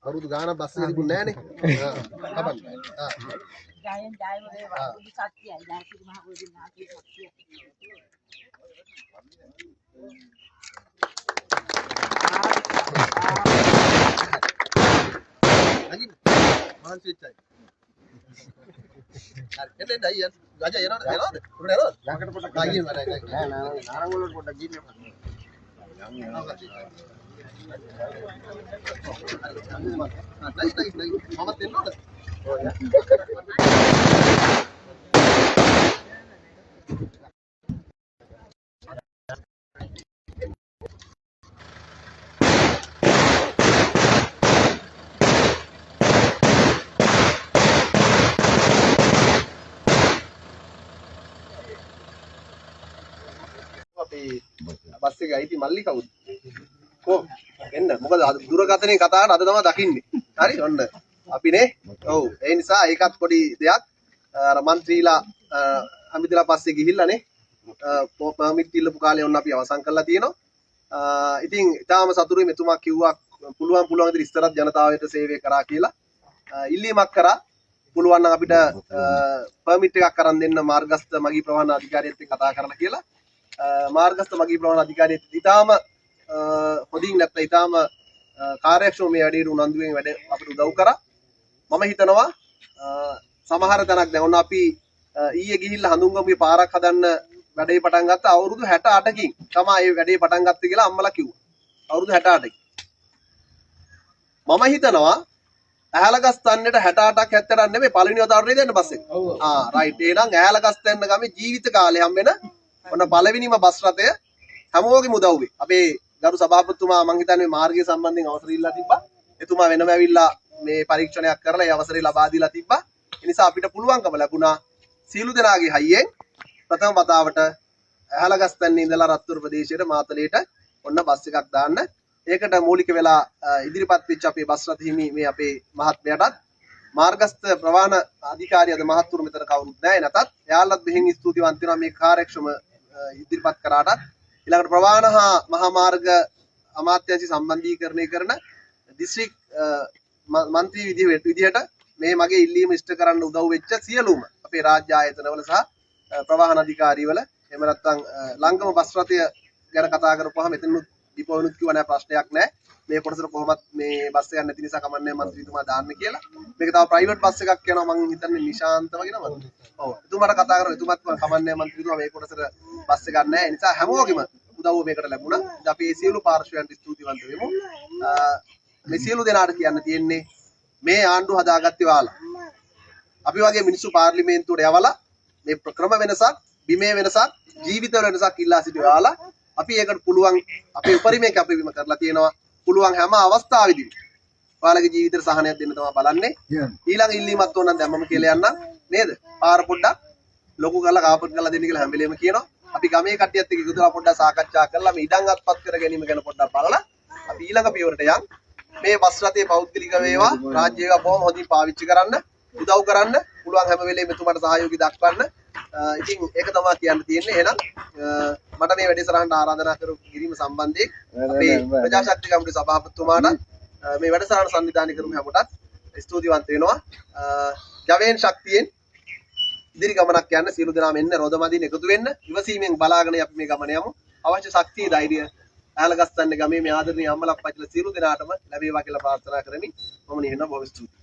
අවුරුදු ගානක් බස් එක තිබුණේ නැහනේ. හබන්න. ජයෙන් ජයම වේවා. බුදු සත්‍යයි. ජයසිරි මහ බෝධිනාථගේ සත්‍යයි. අජි මාන්සිච්චයි. හරි එන්න අයියා. ගජ යනවද? උඩ යනවද? ළඟට පොඩ්ඩක් ගිහින් වරයි. නෑ නාරංග වලට පොඩ්ඩක් ගිහින්. බස් එක අයිති මල්ලි කවුද? කො එන්න මොකද අද දුරකථනයේ කතා කරන අද තමයි දකින්නේ. හරි ඔන්න අපිනේ. ඔව් ඒ නිසා ඒකත් පොඩි දෙයක්. අර മന്ത്രിලා අමිදලා පස්සේ ගිහිල්ලානේ. පර්මිට් ඉල්ලපු කාලේ ඔන්න අපි අවසන් කරලා තියෙනවා. ඉතින් ඊටාම සතුටුයි මෙතුමා කිව්වා පුළුවන් විදිහට ඉස්සරහත් ජනතාවට සේවය කරා කියලා. ඉල්ලීමක් කරා. පුළුවන් නම් අපිට පර්මිට් එකක් අරන් දෙන්න මාර්ගස්ත මගී ප්‍රවාහන අධිකාරියත් එක්ක කතා කරලා කියලා. මාර්ගස්ත මගී ප්‍රවාහන අධිකාරියත් ඊටාම හොඳින් නැත්නම් ඊටාම කාර්යක්ෂම මේ වැඩේට උනන්දුවෙන් වැඩ අපිට උදව් කරා. මම හිතනවා සමහර තැනක් දැන් ඔන්න අපි ඊයේ ගිහිල්ලා හඳුන්ගමුවේ පාරක් හදන්න වැඩේ පටන් ගත්තා අවුරුදු 68කින් තමයි මේ වැඩේ පටන් ගත්තේ කියලා අම්මලා කිව්වා. අවුරුදු 68කින්. මම හිතනවා ඇහැලගස් තන්නේට 68ක් 70ක් නෙමෙයි පළවෙනි වතාවටනේ දෙන්න බස් එක. රයිට්. එහෙනම් ඇහැලගස් තන්න ගමේ ජීවිත කාලේ හම්බෙන ඔන්න පළවෙනිම බස් රථය හැමෝගෙම උදව් වෙයි. අපේ ගරු සභාපතිතුමා මං හිතන්නේ මාර්ගය සම්බන්ධයෙන් අවසර ඉල්ලලා තිබ්බා. එතුමා වෙනම ඇවිල්ලා මේ පරීක්ෂණයක් කරලා ඒ අවසරය ලබා දීලා තිබ්බා. ඒ නිසා අපිට පුළුවන්කම ලැබුණා සීළු දෙනාගේ හයියෙන් ප්‍රථම වතාවට ඇහැලගස්තන්නේ ඉඳලා රත්තුරු ප්‍රදේශයට මාතලේට ඔන්න බස් එකක් දාන්න. ඒකට මූලික වෙලා ඉදිරිපත් වෙච්ච අපේ බස් රථ හිමි මේ අපේ මහත්මයාටත් මාර්ගස්ත ප්‍රවාහන අධිකාරියද මහත්තුරු මෙතන කවුරුත් නැහැ. නැතත් එයාලත් බෙහෙන් ස්තුතිවන්ත වෙනවා මේ කාර්යක්ෂම ඉදිරිපත් කරාටත්. ඊළඟට ප්‍රවාහන හා මහා මාර්ග අමාත්‍යාංශي සම්බන්ධීකරණය කරන දිස්ත්‍රික් මන්ත්‍රී විදිහට මේ මගේ ඉල්ලීම ඉෂ්ට කරන්න උදව් වෙච්ච සියලුම අපේ රාජ්‍ය ආයතනවල සහ ප්‍රවාහන අධිකාරිවල එහෙම නැත්නම් ලංකම බස් රථය ගැන කතා කරපුවාම එතනනුත් දීපවනුත් කිව්වා නෑ ප්‍රශ්නයක් නෑ මේ කොටසට කොහොමත් මේ බස් එක නැති නිසා කමන්නේ මන්ත්‍රීතුමා දාන්න කියලා. මේක තව ප්‍රයිවට් බස් එකක් යනවා මං හිතන්නේ නිශාන්ත වගේ නමද. ඔව්. එතුමාට කතා කරා එතුමාත් කමන්නේ මන්ත්‍රීතුමා මේ කොටසට බස් එකක් නෑ. ඒ නිසා හැමෝගෙම උදව්ව මේකට ලැබුණා. ඉතින් අපි මේ සියලු පාර්ශ්වයන්ට ස්තුතිවන්ත වෙමු. මේ සියලු දෙනාට කියන්න තියෙන්නේ මේ ආණ්ඩුව හදාගත්තේ ඔයාලා. අපි වගේ මිනිස්සු පාර්ලිමේන්තුවට යවලා මේ ක්‍රම වෙනසක්, බිමේ වෙනසක්, ජීවිතවල වෙනසක් ඉල්ලා සිටි ඔයාලා අපි ඒකට පුළුවන් අපේ උපරිමයෙන් කැපවීම කරලා තියෙනවා. පුළුවන් හැම අවස්ථාවෙදීම ඔයාලගේ ජීවිතේට සහනයක් දෙන්න තමයි බලන්නේ. ඊළඟ ඉල්ලීමක් ඕනනම් දැම්මම කියලා යන්න නේද? පාර පොඩ්ඩක් ලොකු කරලා කාපට් කරලා දෙන්න කියලා හැම වෙලේම කියනවා. අපි ගමේ කට්ටියත් එක්ක එකතුලා පොඩ්ඩක් සාකච්ඡා කරලා මේ ඉඩම් අත්පත් කර ගැනීම ගැන පොඩ්ඩක් බලලා අපි ඊළඟ පියවරට යන්. මේ බස් රථයේ පෞද්ගලික වේවා රාජ්‍ය වේවා බොහොම හොඳින් පාවිච්චි කරන්න, උදව් කරන්න, පුළුවන් හැම වෙලේම එතුමාට සහයෝගය දක්වන්න. ඉතින් ඒක තමයි කියන්න තියෙන්නේ. එහෙනම් මට මේ වැඩසටහනට ආරාධනා කිරීම සම්බන්ධයෙන් අපේ ප්‍රජාශක්ති කමිටුවේ සභාපතිතුමාට මේ වැඩසටහන සංවිධානය කරමු හැමෝටත් ස්තුතිවන්ත වෙනවා. ජවයෙන් ශක්තියෙන් ඉදිරි ගමනක් යන්න සියලු දෙනාම එන්න රොදමදින් එකතු වෙන්න ඉවසීමෙන් බලාගෙන අපි මේ ගමන යමු. අවශ්‍ය ශක්තිය ධෛර්යය ඇහැලගස්තන්නේ ගමේ මේ ආදරණීය අම්මලා අප්පච්චිලා සියලු දෙනාටම ලැබේවා කියලා ප්‍රාර්ථනා කරමි. මම නිහඬව බොහොම ස්තුතියි.